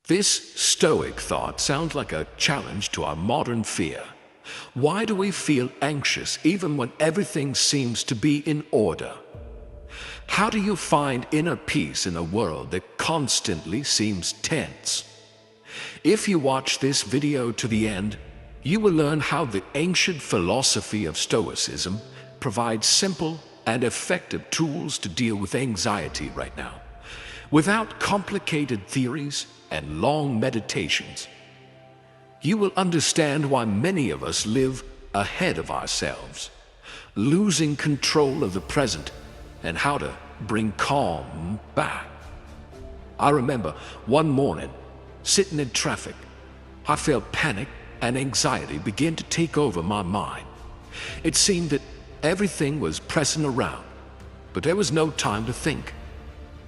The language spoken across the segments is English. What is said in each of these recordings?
This Stoic thought sounds like a challenge to our modern fear. Why do we feel anxious even when everything seems to be in order? How do you find inner peace in a world that constantly seems tense? If you watch this video to the end, you will learn how the ancient philosophy of Stoicism provides simple and effective tools to deal with anxiety right now, without complicated theories and long meditations. You will understand why many of us live ahead of ourselves, losing control of the present, and how to bring calm back. I remember one morning, sitting in traffic, I felt panic and anxiety begin to take over my mind. It seemed that everything was pressing around, but there was no time to think.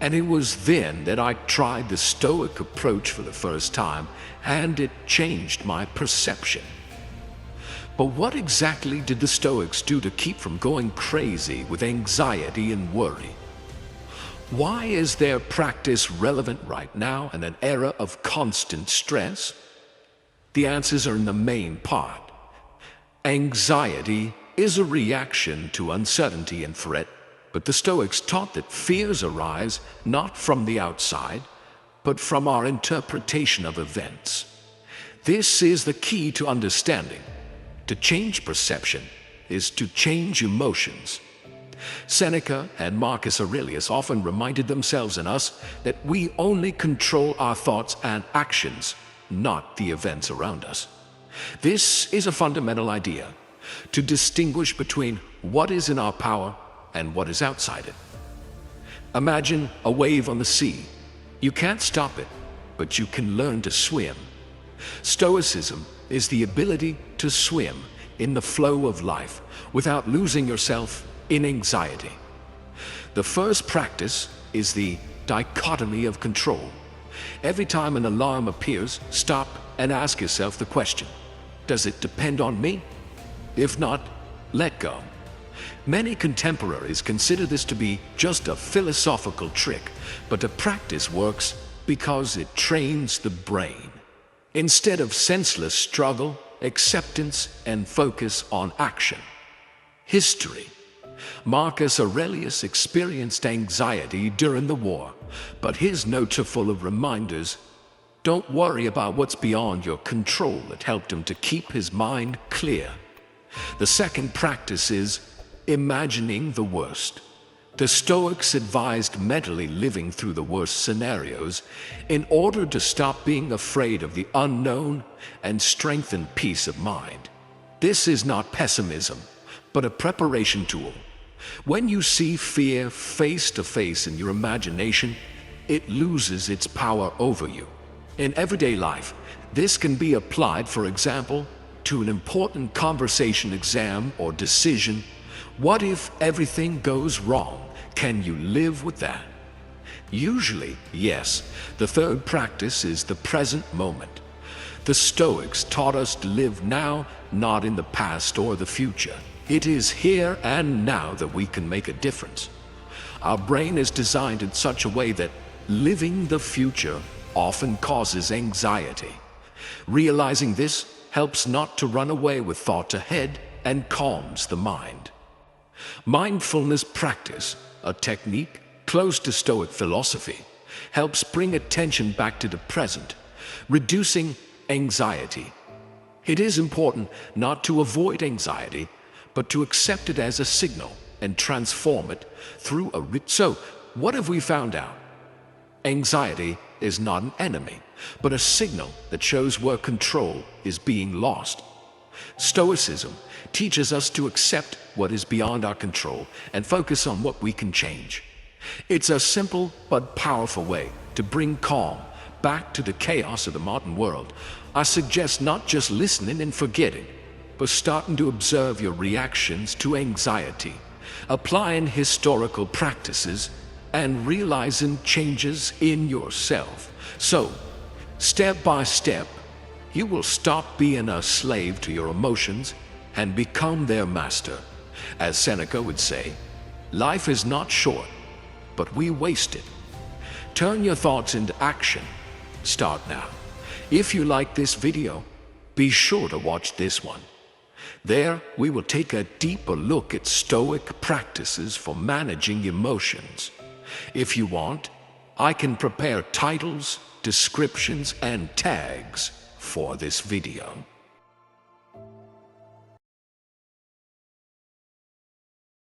And it was then that I tried the Stoic approach for the first time, and it changed my perception. But what exactly did the Stoics do to keep from going crazy with anxiety and worry? Why is their practice relevant right now in an era of constant stress? The answers are in the main part. Anxiety is a reaction to uncertainty and threat, but the Stoics taught that fears arise not from the outside, but from our interpretation of events. This is the key to understanding. To change perception is to change emotions. Seneca and Marcus Aurelius often reminded themselves and us that we only control our thoughts and actions, not the events around us. This is a fundamental idea, to distinguish between what is in our power and what is outside it. Imagine a wave on the sea. You can't stop it, but you can learn to swim. Stoicism is the ability to swim in the flow of life without losing yourself in anxiety. The first practice is the dichotomy of control. Every time an alarm appears, stop and ask yourself the question, does it depend on me? If not, let go. Many contemporaries consider this to be just a philosophical trick, but the practice works because it trains the brain. Instead of senseless struggle, acceptance, and focus on action. History. Marcus Aurelius experienced anxiety during the war, but his notes are full of reminders. Don't worry about what's beyond your control. It helped him to keep his mind clear. The second practice is imagining the worst. The Stoics advised mentally living through the worst scenarios in order to stop being afraid of the unknown and strengthen peace of mind. This is not pessimism, but a preparation tool. When you see fear face to face in your imagination, it loses its power over you. In everyday life, this can be applied, for example, to an important conversation, exam, or decision. What if everything goes wrong? Can you live with that? Usually, yes. The third practice is the present moment. The Stoics taught us to live now, not in the past or the future. It is here and now that we can make a difference. Our brain is designed in such a way that living the future often causes anxiety. Realizing this helps not to run away with thoughts ahead and calms the mind. Mindfulness practice, a technique close to Stoic philosophy, helps bring attention back to the present, reducing anxiety. It is important not to avoid anxiety, but to accept it as a signal and transform it through a So, what have we found out? Anxiety is not an enemy, but a signal that shows where control is being lost. Stoicism teaches us to accept what is beyond our control and focus on what we can change. It's a simple but powerful way to bring calm back to the chaos of the modern world. I suggest not just listening and forgetting, but starting to observe your reactions to anxiety, applying historical practices, and realizing changes in yourself. So, step by step, you will stop being a slave to your emotions and become their master. As Seneca would say, life is not short, but we waste it. Turn your thoughts into action. start now. If you like this video, be sure to watch this one. There, we will take a deeper look at Stoic practices for managing emotions. If you want, I can prepare titles, descriptions, and tags for this video.